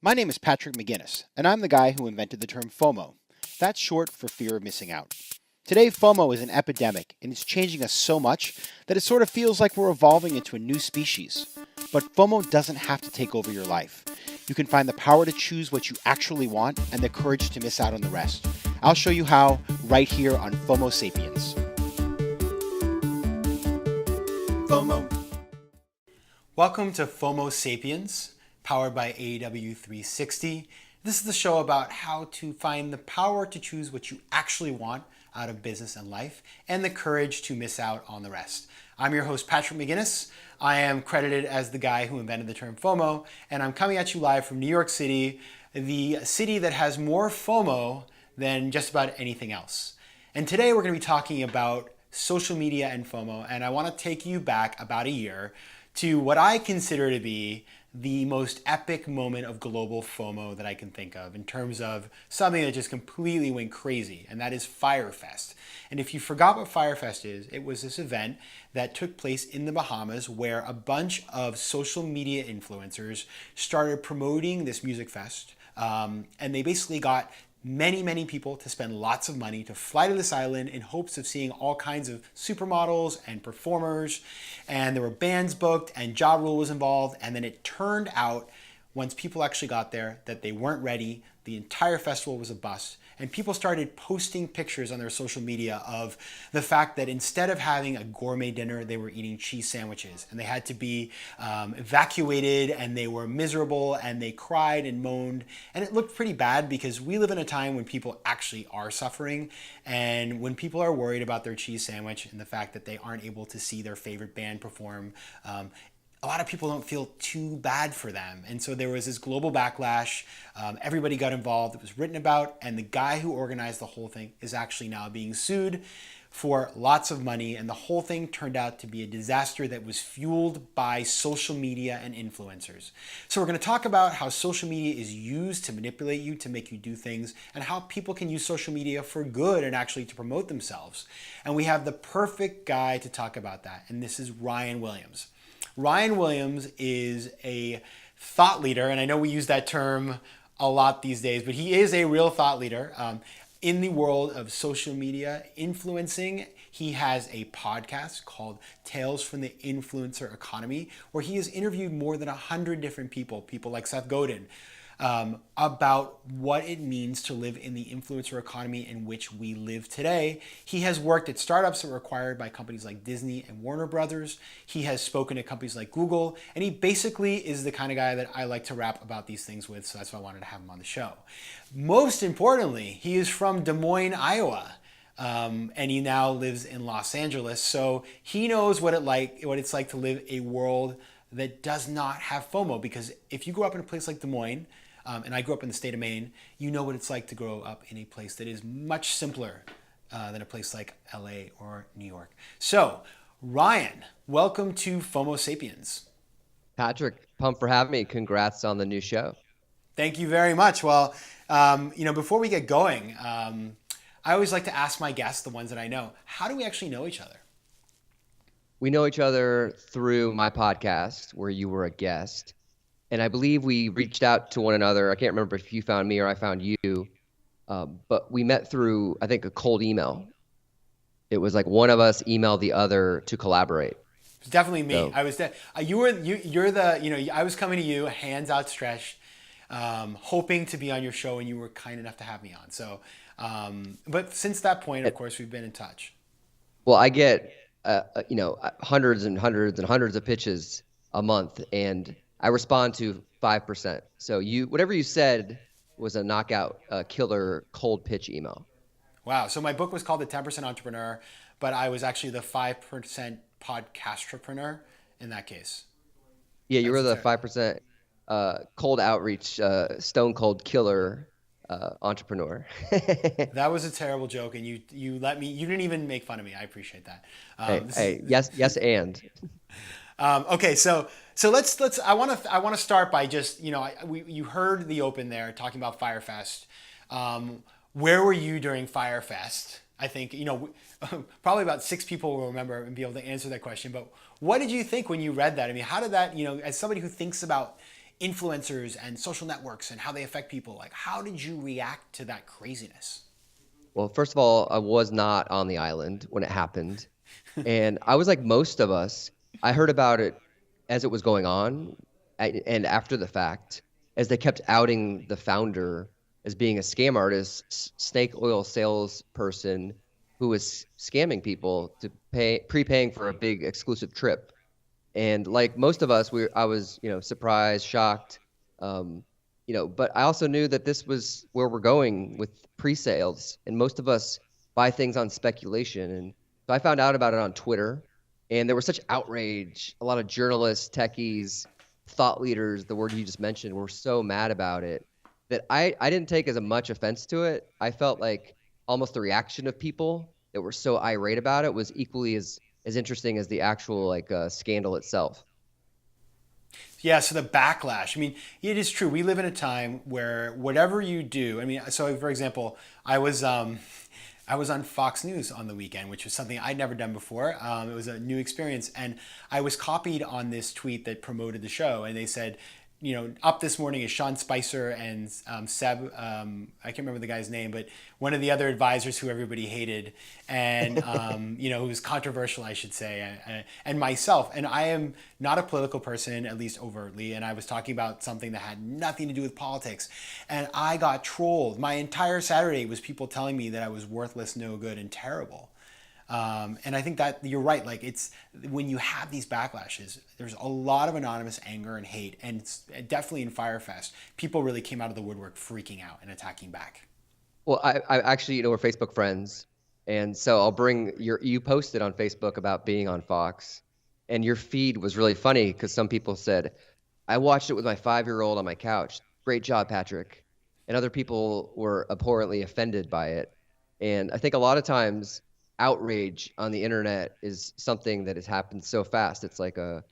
My name is Patrick McGinnis, and I'm the guy who invented the term FOMO. That's short for fear of missing out. Today, FOMO is an epidemic, and it's changing us so much that it sort of feels like we're evolving into a new species. But FOMO doesn't have to take over your life. You can find the power to choose what you actually want and the courage to miss out on the rest. I'll show you how right here on FOMO Sapiens. FOMO. Welcome to FOMO Sapiens, powered by AEW 360. This is the show about how to find the power to choose what you actually want out of business and life, and the courage to miss out on the rest. I'm your host, Patrick McGinnis. I am credited as the guy who invented the term FOMO, and I'm coming at you live from New York City, the city that has more FOMO than just about anything else. And today we're going to be talking about social media and FOMO, and I want to take you back about a year to what I consider to be the most epic moment of global FOMO that I can think of in terms of something that just completely went crazy, and that is Fyre Fest. And if you forgot what Fyre Fest is, it was this event that took place in the Bahamas where a bunch of social media influencers started promoting this music fest, and they basically got many people to spend lots of money to fly to this island in hopes of seeing all kinds of supermodels and performers. And there were bands booked and Ja Rule was involved. And then it turned out, once people actually got there, that they weren't ready. The entire festival was a bust. And people started posting pictures on their social media of the fact that instead of having a gourmet dinner, they were eating cheese sandwiches. And they had to be evacuated, and they were miserable, and they cried and moaned. And it looked pretty bad because we live in a time when people actually are suffering. And when people are worried about their cheese sandwich and the fact that they aren't able to see their favorite band perform, a lot of people don't feel too bad for them. And so there was this global backlash. Everybody got involved. It was written about. And the guy who organized the whole thing is actually now being sued for lots of money. And the whole thing turned out to be a disaster that was fueled by social media and influencers. So we're going to talk about how social media is used to manipulate you, to make you do things, and how people can use social media for good and actually to promote themselves. And we have the perfect guy to talk about that. And this is Ryan Williams. Ryan Williams is a thought leader, and I know we use that term a lot these days, but he is a real thought leader in the world of social media influencing. He has a podcast called Tales from the Influencer Economy, where he has interviewed more than 100 different people like Seth Godin, about what it means to live in the influencer economy in which we live today. He has worked at startups that were acquired by companies like Disney and Warner Brothers. He has spoken at companies like Google, and he basically is the kind of guy that I like to rap about these things with, so that's why I wanted to have him on the show. Most importantly, he is from Des Moines, Iowa. And he now lives in Los Angeles, so he knows what it's like to live a world that does not have FOMO. Because if you grow up in a place like Des Moines, and I grew up in the state of Maine, you know what it's like to grow up in a place that is much simpler than a place like LA or New York. So, Ryan, welcome to FOMO Sapiens. Patrick, pumped for having me. Congrats on the new show. Thank you very much. Well, before we get going, I always like to ask my guests, the ones that I know, how do we actually know each other? We know each other through my podcast where you were a guest. And I believe we reached out to one another. I can't remember if you found me or I found you. But we met through, I think, a cold email. It was like one of us emailed the other to collaborate. It's definitely me. So, I was coming to you, hands outstretched, hoping to be on your show, and you were kind enough to have me on. So, but since that point, of course, we've been in touch. Well, I get, hundreds and hundreds and hundreds of pitches a month, and I respond to 5%. So whatever you said was a knockout, killer cold pitch email. Wow. So my book was called The 10% Entrepreneur, but I was actually the 5% podcastrepreneur in that case. Yeah, you were the 5% cold outreach, stone cold killer entrepreneur. That was a terrible joke, and you didn't even make fun of me. I appreciate that. Yes, and. Okay, so let's. I want to start by just you heard the open there talking about Fyre Fest. Where were you during Fyre Fest? I think probably about 6 people will remember and be able to answer that question. But what did you think when you read that? I mean, how did that, as somebody who thinks about influencers and social networks and how they affect people. Like, how did you react to that craziness? Well, first of all, I was not on the island when it happened. And I was like most of us, I heard about it as it was going on and after the fact, as they kept outing the founder as being a scam artist, snake oil salesperson who was scamming people to prepaying for a big exclusive trip. And like most of us, I was, surprised, shocked, um, but I also knew that this was where we're going with pre-sales, and most of us buy things on speculation. And so I found out about it on Twitter, and there was such outrage. A lot of journalists, techies, thought leaders, the word you just mentioned, were so mad about it that I didn't take as much offense to it. I felt like almost the reaction of people that were so irate about it was equally as interesting as the actual scandal itself. Yeah, so the backlash. I mean, it is true. We live in a time where whatever you do, I mean, so for example, I was on Fox News on the weekend, which was something I'd never done before. It was a new experience, and I was copied on this tweet that promoted the show, and they said, up this morning is Sean Spicer and Seb. I can't remember the guy's name, but one of the other advisors who everybody hated, and who was controversial, I should say, and myself. And I am not a political person, at least overtly. And I was talking about something that had nothing to do with politics, and I got trolled. My entire Saturday was people telling me that I was worthless, no good, and terrible. And I think that you're right. Like, it's when you have these backlashes, there's a lot of anonymous anger and hate, and it's definitely in Firefest, people really came out of the woodwork freaking out and attacking back. Well, I actually, we're Facebook friends, and so I'll bring you posted on Facebook about being on Fox, and your feed was really funny because some people said, I watched it with my 5-year-old on my couch. Great job, Patrick. And other people were abhorrently offended by it. And I think a lot of times outrage on the internet is something that has happened so fast. It's like a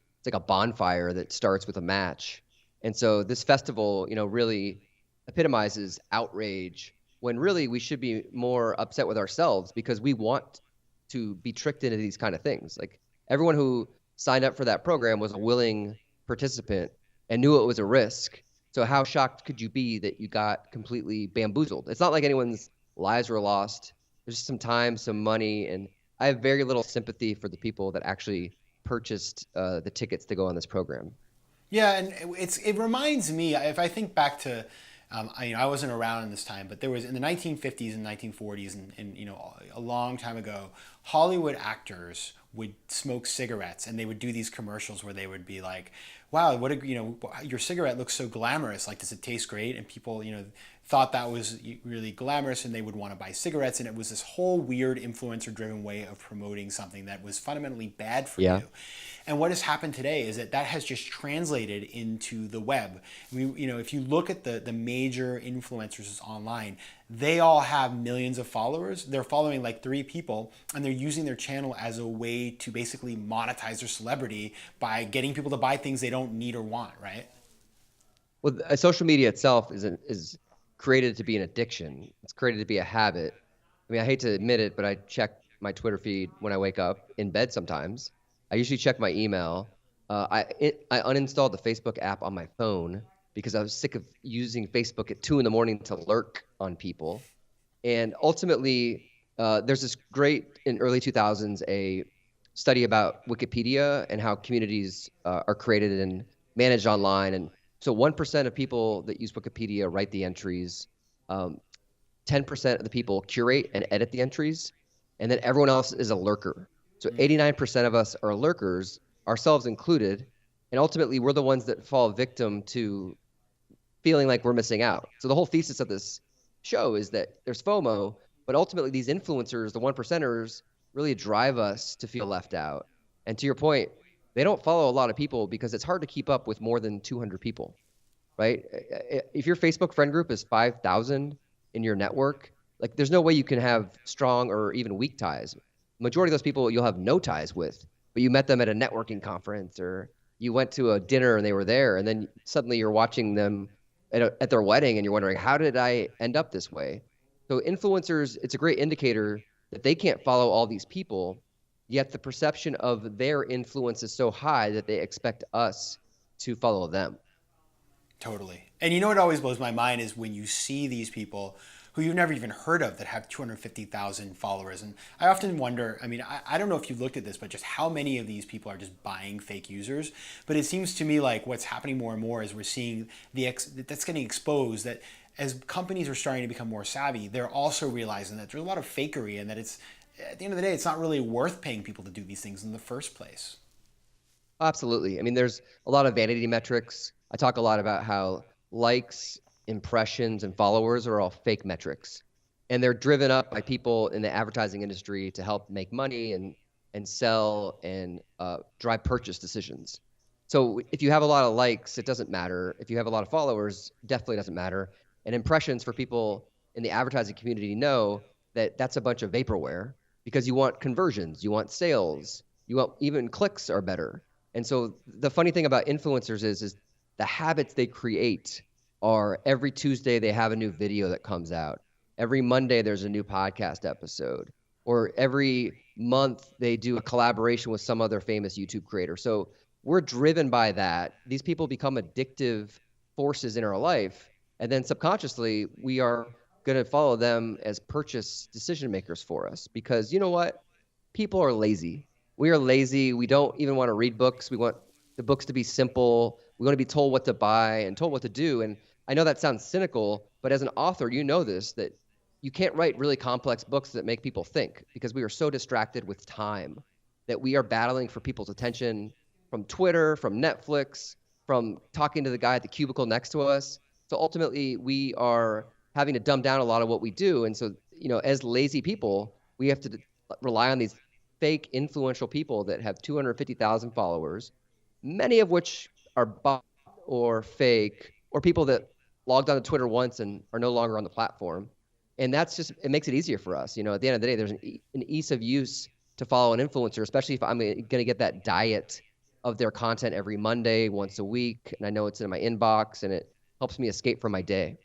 bonfire that starts with a match. And so this festival, really epitomizes outrage when really we should be more upset with ourselves because we want to be tricked into these kind of things. Like everyone who signed up for that program was a willing participant and knew it was a risk. So how shocked could you be that you got completely bamboozled? It's not like anyone's lives were lost. There's some time, some money, and I have very little sympathy for the people that actually purchased the tickets to go on this program. Yeah, and it reminds me, if I think back to, I wasn't around in this time, but there was in the 1950s and 1940s, and a long time ago, Hollywood actors would smoke cigarettes, and they would do these commercials where they would be like, "Wow, your cigarette looks so glamorous. Like, does it taste great?" And people, thought that was really glamorous, and they would want to buy cigarettes. And it was this whole weird influencer-driven way of promoting something that was fundamentally bad for Yeah. you. And what has happened today is that has just translated into the web. If you look at the major influencers online, they all have millions of followers. They're following like 3 people, and they're using their channel as a way to basically monetize their celebrity by getting people to buy things they don't need or want, right? Well, social media itself is created to be an addiction. It's created to be a habit. I mean, I hate to admit it, but I check my Twitter feed when I wake up in bed sometimes. I usually check my email. I uninstalled the Facebook app on my phone because I was sick of using Facebook at 2 in the morning to lurk on people. And ultimately, there's this great, in early 2000s, a study about Wikipedia and how communities are created and managed online. And so 1% of people that use Wikipedia write the entries. 10% of the people curate and edit the entries. And then everyone else is a lurker. So 89% of us are lurkers, ourselves included. And ultimately, we're the ones that fall victim to feeling like we're missing out. So the whole thesis of this show is that there's FOMO, but ultimately these influencers, the 1%ers, really drive us to feel left out. And to your point, they don't follow a lot of people because it's hard to keep up with more than 200 people, right? If your Facebook friend group is 5,000 in your network, like there's no way you can have strong or even weak ties. Majority of those people you'll have no ties with, but you met them at a networking conference or you went to a dinner and they were there, and then suddenly you're watching them at their wedding and you're wondering, how did I end up this way? So influencers, it's a great indicator that they can't follow all these people, yet the perception of their influence is so high that they expect us to follow them. Totally. And you know what always blows my mind is when you see these people who you've never even heard of that have 250,000 followers. And I often wonder, I mean, I don't know if you looked at this, but just how many of these people are just buying fake users. But it seems to me like what's happening more and more is we're seeing that's getting exposed, that as companies are starting to become more savvy, they're also realizing that there's a lot of fakery and that it's, at the end of the day, it's not really worth paying people to do these things in the first place. Absolutely. I mean, there's a lot of vanity metrics. I talk a lot about how likes, impressions, and followers are all fake metrics. And they're driven up by people in the advertising industry to help make money and sell and drive purchase decisions. So if you have a lot of likes, it doesn't matter. If you have a lot of followers, definitely doesn't matter. And impressions for people in the advertising community know that that's a bunch of vaporware because you want conversions, you want sales, you want even clicks are better. And so the funny thing about influencers is the habits they create are every Tuesday they have a new video that comes out. Every Monday there's a new podcast episode. Or every month they do a collaboration with some other famous YouTube creator. So we're driven by that. These people become addictive forces in our life. And then subconsciously, we are going to follow them as purchase decision makers for us. Because you know what? People are lazy. We are lazy. We don't even want to read books. We want the books to be simple. We want to be told what to buy and told what to do. And I know that sounds cynical, but as an author, you know this, that you can't write really complex books that make people think because we are so distracted with time that we are battling for people's attention from Twitter, from Netflix, from talking to the guy at the cubicle next to us. So ultimately, we are having to dumb down a lot of what we do. And so, as lazy people, we have to rely on these fake influential people that have 250,000 followers, many of which are bot or fake, or people that logged on to Twitter once and are no longer on the platform. And that's just, it makes it easier for us. At the end of the day, there's an ease of use to follow an influencer, especially if I'm going to get that diet of their content every Monday, once a week. And I know it's in my inbox and it helps me escape from my day.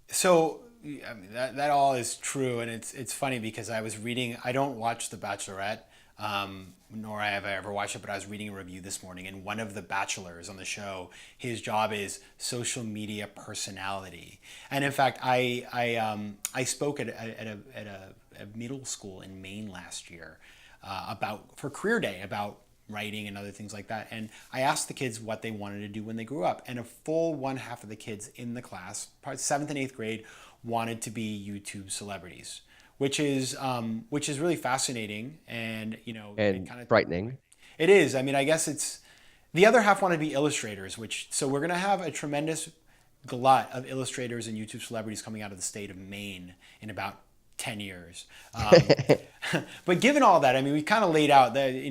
So, I mean, that all is true, and it's funny because I was reading. I don't watch The Bachelorette, nor have I ever watched it, but I was reading a review this morning, and one of the bachelors on the show, his job is social media personality, and in fact, I spoke at a middle school in Maine last year about for Career Day about writing and other things like that. And I asked the kids what they wanted to do when they grew up. And a full one half of the kids in the class, probably seventh and eighth grade, wanted to be YouTube celebrities, which is really fascinating. And it And kind of frightening. it is. I mean, I guess it's the other half want to be illustrators, which so we're gonna have a tremendous glut of illustrators and YouTube celebrities coming out of the state of Maine in about 10 years. But given all that, I mean, we kind of laid out the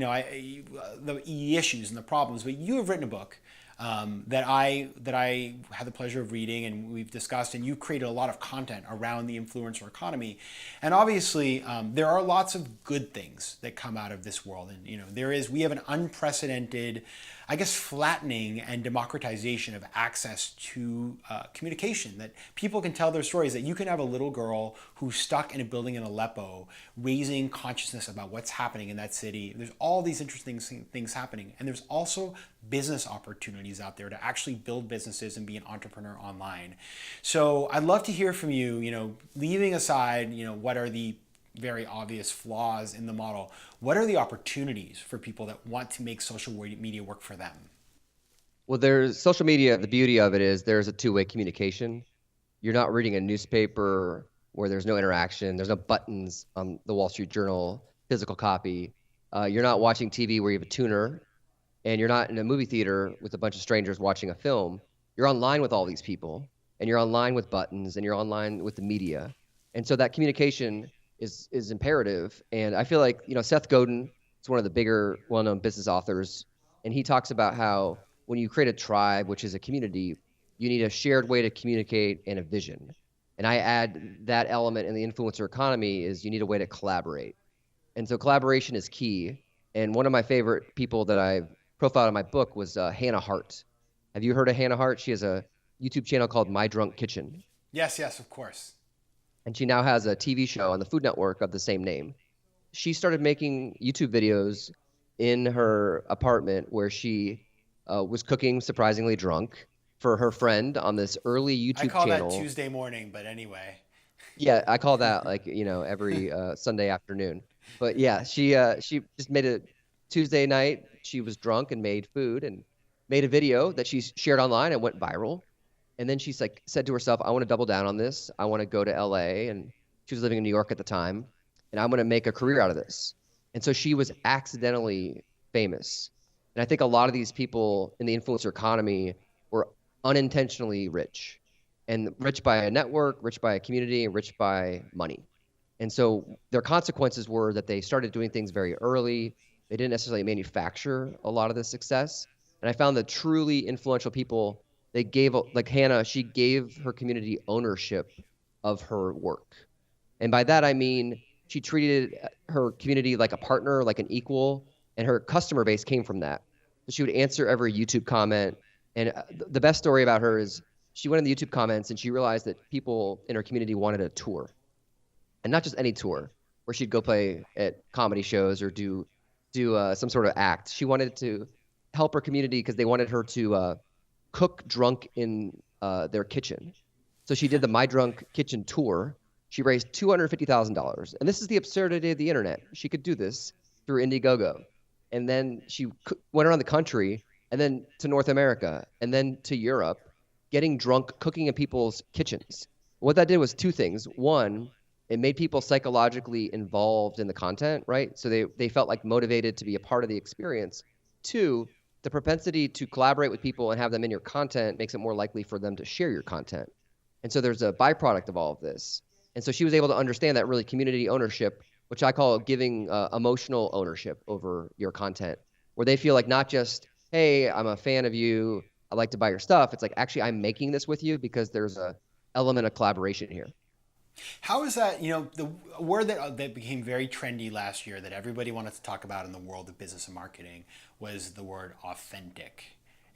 issues and the problems. But you have written a book that I had the pleasure of reading, and we've discussed. And you created a lot of content around the influencer economy. And obviously, there are lots of good things that come out of this world. And we have an unprecedented, I guess, flattening and democratization of access to communication, that people can tell their stories, that you can have a little girl who's stuck in a building in Aleppo raising consciousness about what's happening in that city. There's all these interesting things happening. And there's also business opportunities out there to actually build businesses and be an entrepreneur online. So I'd love to hear from you, leaving aside, what are the very obvious flaws in the model. What are the opportunities for people that want to make social media work for them? Well, there's social media. The beauty of it is there's a two-way communication. You're not reading a newspaper where there's no interaction. There's no buttons on the Wall Street Journal physical copy. You're not watching TV where you have a tuner, and you're not in a movie theater with a bunch of strangers watching a film. You're online with all these people, and you're online with buttons, and you're online with the media. And so that communication is imperative. And I feel like, Seth Godin is one of the bigger, well-known business authors, and he talks about how when you create a tribe, which is a community, you need a shared way to communicate and a vision. And I add that element in the influencer economy is you need a way to collaborate. And so collaboration is key. And one of my favorite people that I've profiled in my book was Hannah Hart. Have you heard of Hannah Hart? She has a YouTube channel called My Drunk Kitchen. Yes, of course. And she now has a TV show on the Food Network of the same name. She started making YouTube videos in her apartment where she was cooking surprisingly drunk for her friend on this early I YouTube call that channel. Tuesday morning, but anyway. Yeah, I call that like, every Sunday afternoon. But yeah, she just made a Tuesday night. She was drunk and made food and made a video that she shared online and went viral. And then she's like said to herself, I want to double down on this. I want to go to LA. And she was living in New York at the time. And I'm going to make a career out of this. And so she was accidentally famous. And I think a lot of these people in the influencer economy were unintentionally rich, and rich by a network, rich by a community, and rich by money. And so their consequences were that they started doing things very early. They didn't necessarily manufacture a lot of the success. And I found that truly influential people, they gave, like Hannah, she gave her community ownership of her work. And by that, I mean, she treated her community like a partner, like an equal, and her customer base came from that. So she would answer every YouTube comment. And the best story about her is she went in the YouTube comments and she realized that people in her community wanted a tour, and not just any tour where she'd go play at comedy shows or do some sort of act. She wanted to help her community because they wanted her to cook drunk in their kitchen. So she did the My Drunk Kitchen tour. She raised $250,000. And this is the absurdity of the internet. She could do this through Indiegogo. And then she went around the country and then to North America and then to Europe, getting drunk, cooking in people's kitchens. What that did was two things. One, it made people psychologically involved in the content, right? So they felt like motivated to be a part of the experience. Two, the propensity to collaborate with people and have them in your content makes it more likely for them to share your content. And so there's a byproduct of all of this. And so she was able to understand that really community ownership, which I call giving emotional ownership over your content, where they feel like not just, hey, I'm a fan of you, I like to buy your stuff. It's like, actually, I'm making this with you because there's a element of collaboration here. How is that, the word that became very trendy last year that everybody wanted to talk about in the world of business and marketing was the word authentic.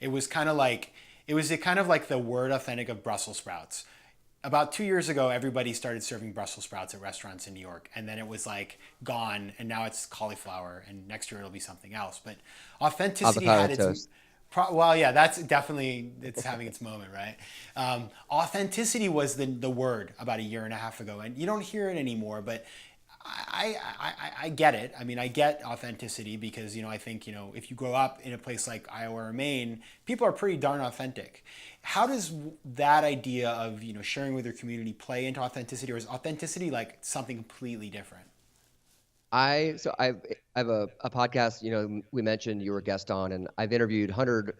It was kind of like, the word authentic of Brussels sprouts. About 2 years ago, everybody started serving Brussels sprouts at restaurants in New York, and then it was like gone, and now it's cauliflower, and next year it'll be something else. But authenticity Avocado had its toast. well, yeah, that's definitely it's having its moment, right? Authenticity was the word about a year and a half ago, and you don't hear it anymore. But I get it. I mean, I get authenticity because I think if you grow up in a place like Iowa or Maine, people are pretty darn authentic. How does that idea of sharing with your community play into authenticity, or is authenticity like something completely different? I have a podcast, we mentioned you were a guest on, and I've interviewed 100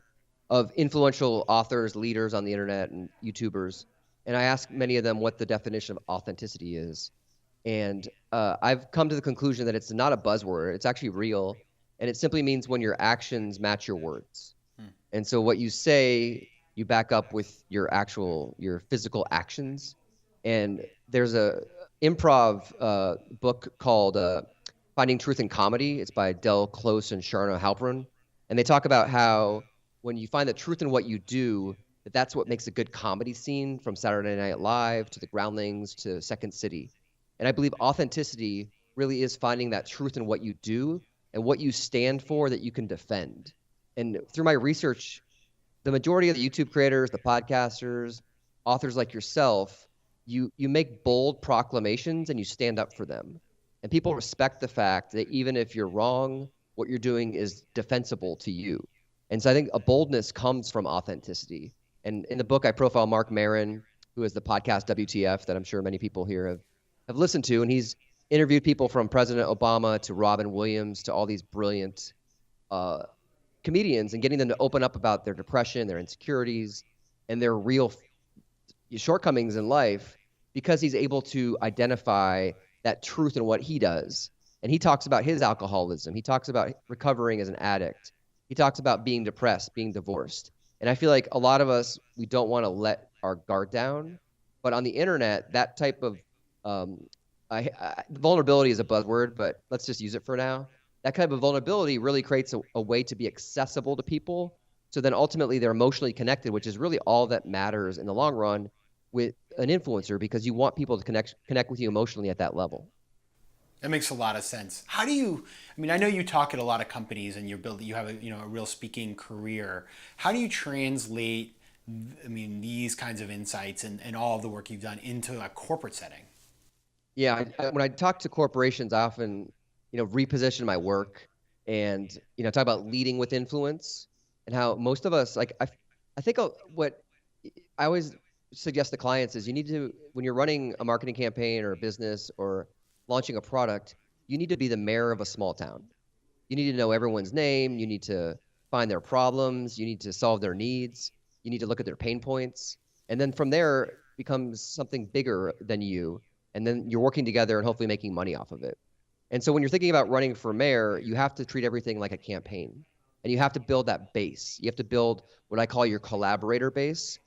of influential authors, leaders on the internet and YouTubers. And I ask many of them what the definition of authenticity is. And I've come to the conclusion that it's not a buzzword. It's actually real. And it simply means when your actions match your words. And so what you say, you back up with your physical actions. And there's a improv book called Finding Truth in Comedy. It's by Del Close and Sharna Halpern. And they talk about how when you find the truth in what you do, that's what makes a good comedy scene, from Saturday Night Live to The Groundlings to Second City. And I believe authenticity really is finding that truth in what you do and what you stand for that you can defend. And through my research, the majority of the YouTube creators, the podcasters, authors like yourself, you make bold proclamations and you stand up for them. And people respect the fact that even if you're wrong, what you're doing is defensible to you. And so I think a boldness comes from authenticity. And in the book, I profile Mark Maron, who has the podcast WTF that I'm sure many people here have listened to. And he's interviewed people from President Obama to Robin Williams to all these brilliant comedians, and getting them to open up about their depression, their insecurities, and their real shortcomings in life, because he's able to identify that truth in what he does. And he talks about his alcoholism. He talks about recovering as an addict. He talks about being depressed, being divorced. And I feel like a lot of us, we don't want to let our guard down. But on the internet, that type of vulnerability is a buzzword, but let's just use it for now. That kind of vulnerability really creates a way to be accessible to people. So then ultimately they're emotionally connected, which is really all that matters in the long run with an influencer, because you want people to connect with you emotionally at that level. That makes a lot of sense. How do you? I mean, I know you talk at a lot of companies, and you're building. You have a a real speaking career. How do you translate? I mean, these kinds of insights and all of the work you've done into a corporate setting. Yeah, when I talk to corporations, I often, reposition my work and, talk about leading with influence and how most of us, like, I think what I always suggest to clients is you need to, when you're running a marketing campaign or a business or launching a product, you need to be the mayor of a small town. You need to know everyone's name. You need to find their problems. You need to solve their needs. You need to look at their pain points. And then from there becomes something bigger than you. And then you're working together and hopefully making money off of it. And so when you're thinking about running for mayor, you have to treat everything like a campaign. And you have to build that base. You have to build what I call your collaborator base.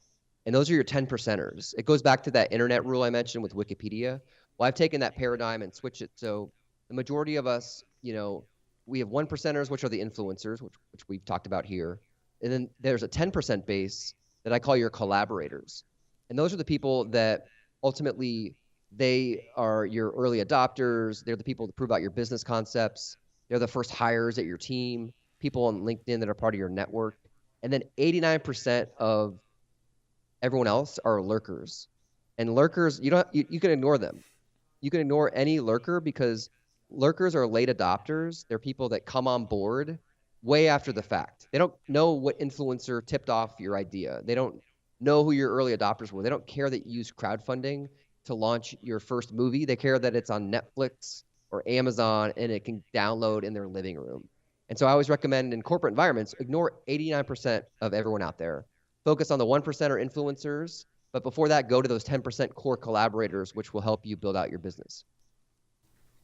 And those are your 10 percenters. It goes back to that internet rule I mentioned with Wikipedia. Well, I've taken that paradigm and switched it. So the majority of us, we have 1 percenters, which are the influencers, which we've talked about here. And then there's a 10% base that I call your collaborators. And those are the people that ultimately they are your early adopters. They're the people that prove out your business concepts. They're the first hires at your team, people on LinkedIn that are part of your network. And then 89% of everyone else are lurkers. And lurkers, you can ignore them. You can ignore any lurker because lurkers are late adopters. They're people that come on board way after the fact. They don't know what influencer tipped off your idea. They don't know who your early adopters were. They don't care that you use crowdfunding to launch your first movie. They care that it's on Netflix or Amazon and it can download in their living room. And so I always recommend in corporate environments, ignore 89% of everyone out there. Focus on the 1% or influencers, but before that, go to those 10% core collaborators, which will help you build out your business.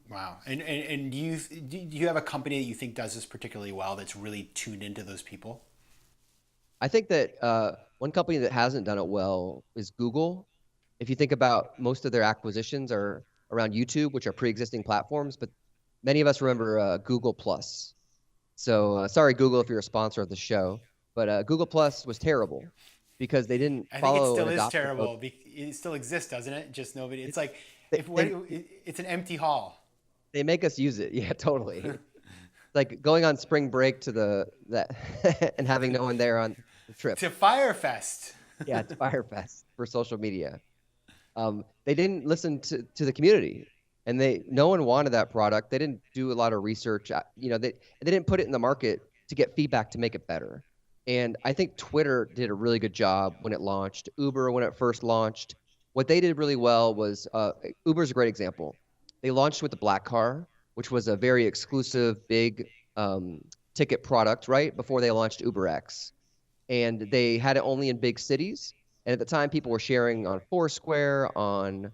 Wow. And do you have a company that you think does this particularly well that's really tuned into those people? I think that one company that hasn't done it well is Google. If you think about most of their acquisitions are around YouTube, which are pre-existing platforms, but many of us remember Google Plus. So sorry, Google, if you're a sponsor of the show, but Google Plus was terrible because they didn't I think it follow still an is adoption of terrible. It still exists, doesn't it? Just nobody. It's like they, if what they, it's an empty hall. they make us use it. Yeah, totally. Like going on spring break to the that and having no one there on the trip. To Firefest. Yeah, it's Firefest for social media. They didn't listen to the community, and no one wanted that product. They didn't do a lot of research. They didn't put it in the market to get feedback to make it better. And I think Twitter did a really good job when it launched. Uber, when it first launched, what they did really well was Uber's a great example. They launched with the Black Car, which was a very exclusive, big ticket product, right before they launched UberX, and they had it only in big cities. And at the time, people were sharing on Foursquare, on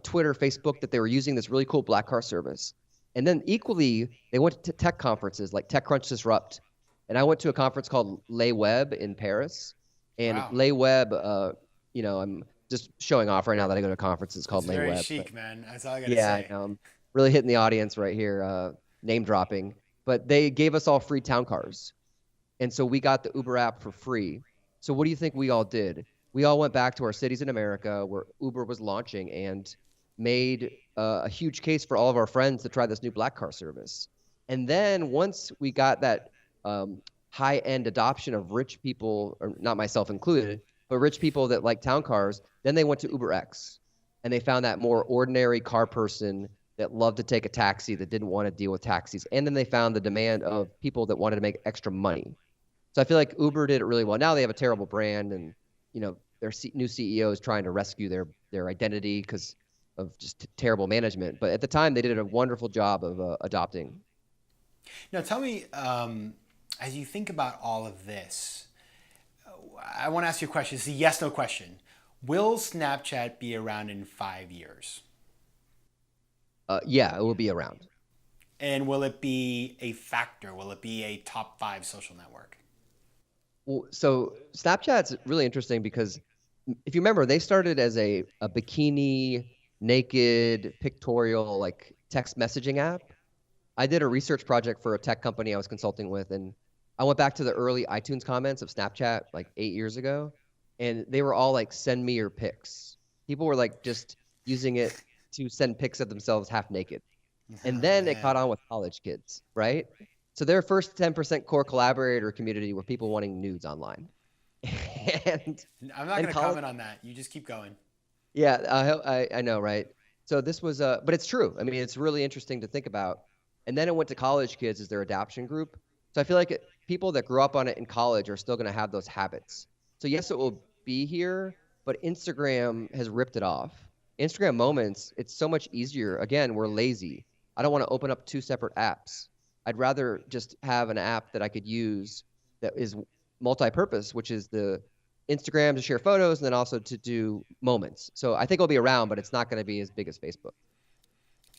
Twitter, Facebook, that they were using this really cool Black Car service. And then equally, they went to tech conferences like TechCrunch Disrupt. And I went to a conference called Les Web in Paris. And Wow. Les Web, I'm just showing off right now that I go to conferences It's called Les very Web. But chic, man. That's all I gotta yeah, I say. know. I'm really hitting the audience right here, name dropping. But they gave us all free town cars. And so we got the Uber app for free. So what do you think we all did? We all went back to our cities in America where Uber was launching and made a huge case for all of our friends to try this new black car service. And then once we got that high-end adoption of rich people, or not myself included, but rich people that like town cars, then they went to UberX. And they found that more ordinary car person that loved to take a taxi, that didn't want to deal with taxis. And then they found the demand of people that wanted to make extra money. So I feel like Uber did it really well. Now they have a terrible brand, and their new CEO is trying to rescue their identity because of just terrible management. But at the time, they did a wonderful job of adopting. Now, tell me, as you think about all of this, I want to ask you a question. It's a yes, no question. Will Snapchat be around in 5 years? Yeah, it will be around. And will it be a factor? Will it be a top five social network? Well, so Snapchat's really interesting because if you remember, they started as a bikini, naked, pictorial, like text messaging app. I did a research project for a tech company I was consulting with, and I went back to the early iTunes comments of Snapchat like 8 years ago, and they were all like, "Send me your pics." People were like just using it to send pics of themselves half naked. And Oh, then it man. caught on with college kids, right? So their first 10% core collaborator community were people wanting nudes online. And I'm not then going to college, comment on that. You just keep going. yeah, I know, right? So this was, but it's true. I mean, it's really interesting to think about. And then it went to college kids as their adoption group. So I feel like people that grew up on it in college are still going to have those habits. So yes, it will be here, but Instagram has ripped it off. Instagram Moments, it's so much easier. Again, we're lazy. I don't want to open up two separate apps. I'd rather just have an app that I could use that is multi-purpose, which is the Instagram to share photos and then also to do moments. So I think it'll be around, but it's not going to be as big as Facebook.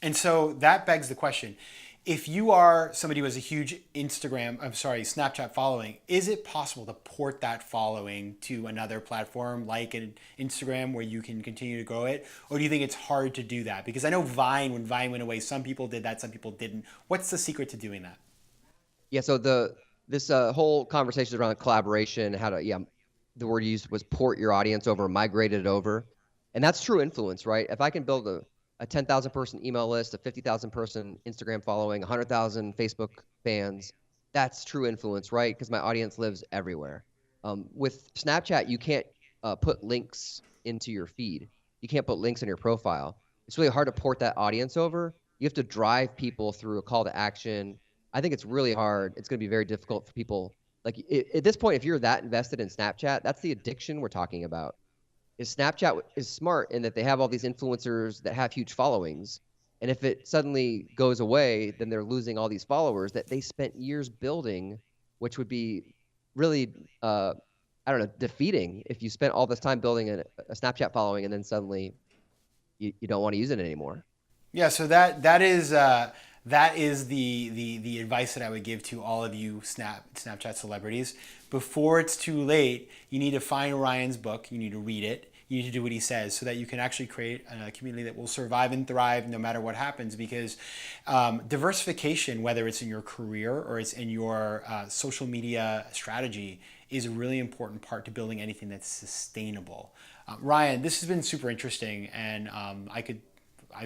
And so that begs the question. If you are somebody who has a huge Snapchat following, is it possible to port that following to another platform like an Instagram where you can continue to grow it? Or do you think it's hard to do that? Because I know Vine, when Vine went away, some people did that, some people didn't. What's the secret to doing that? Yeah. So this whole conversation is around collaboration, how to the word used was port your audience over, migrate it over, and that's true influence, right? If I can build a 10,000 person email list, a 50,000 person Instagram following, 100,000 Facebook fans, that's true influence, right? Because my audience lives everywhere. With Snapchat, you can't put links into your feed. You can't put links in your profile. It's really hard to port that audience over. You have to drive people through a call to action. I think it's really hard. It's going to be very difficult for people. Like at this point, if you're that invested in Snapchat, that's the addiction we're talking about. Is Snapchat is smart in that they have all these influencers that have huge followings, and if it suddenly goes away, then they're losing all these followers that they spent years building, which would be really, I don't know, defeating if you spent all this time building a Snapchat following and then suddenly you don't want to use it anymore. Yeah, so that is the advice that I would give to all of you Snapchat celebrities. Before it's too late, you need to find Ryan's book. You need to read it. You need to do what he says so that you can actually create a community that will survive and thrive no matter what happens. Because diversification, whether it's in your career or it's in your social media strategy, is a really important part to building anything that's sustainable. Ryan, this has been super interesting, and I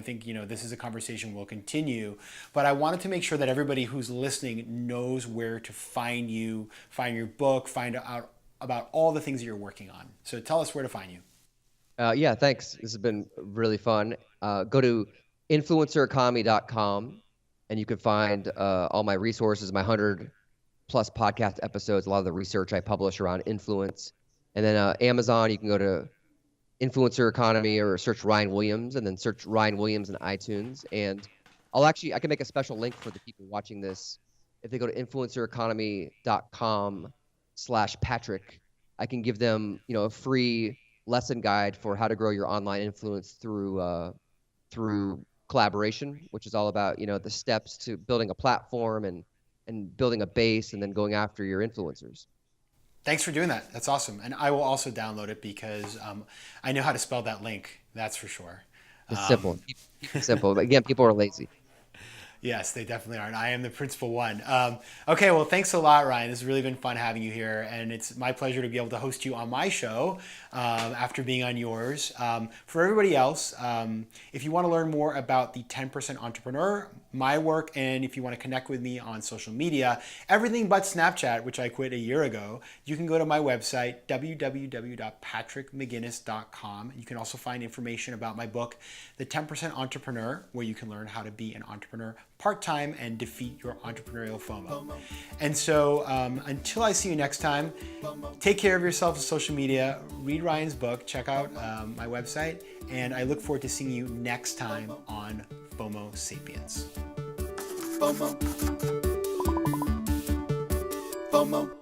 think this is a conversation we'll continue, but I wanted to make sure that everybody who's listening knows where to find you, find your book, find out about all the things that you're working on. So tell us where to find you. Yeah, thanks. This has been really fun. Go to influencereconomy.com and you can find all my resources, my 100+ podcast episodes, a lot of the research I publish around influence. And then Amazon, you can go to Influencer Economy or search Ryan Williams and then search Ryan Williams in iTunes. And I can make a special link for the people watching this. If they go to influencereconomy.com/Patrick, I can give them, a free lesson guide for how to grow your online influence through collaboration, which is all about, the steps to building a platform and building a base and then going after your influencers. Thanks for doing that. That's awesome. And I will also download it because I know how to spell that link. That's for sure. It's simple. Keep it simple. But again, people are lazy. Yes, they definitely are. And I am the principal one. Okay, well, thanks a lot, Ryan. This has really been fun having you here. And it's my pleasure to be able to host you on my show after being on yours. For everybody else, if you want to learn more about the 10% Entrepreneur, my work, and if you want to connect with me on social media, everything but Snapchat, which I quit a year ago, you can go to my website, www.patrickmcginnis.com. You can also find information about my book, The 10% Entrepreneur, where you can learn how to be an entrepreneur part-time and defeat your entrepreneurial FOMO. And so until I see you next time, take care of yourself on social media, read Ryan's book, check out my website, and I look forward to seeing you next time on FOMO Sapiens. FOMO. FOMO.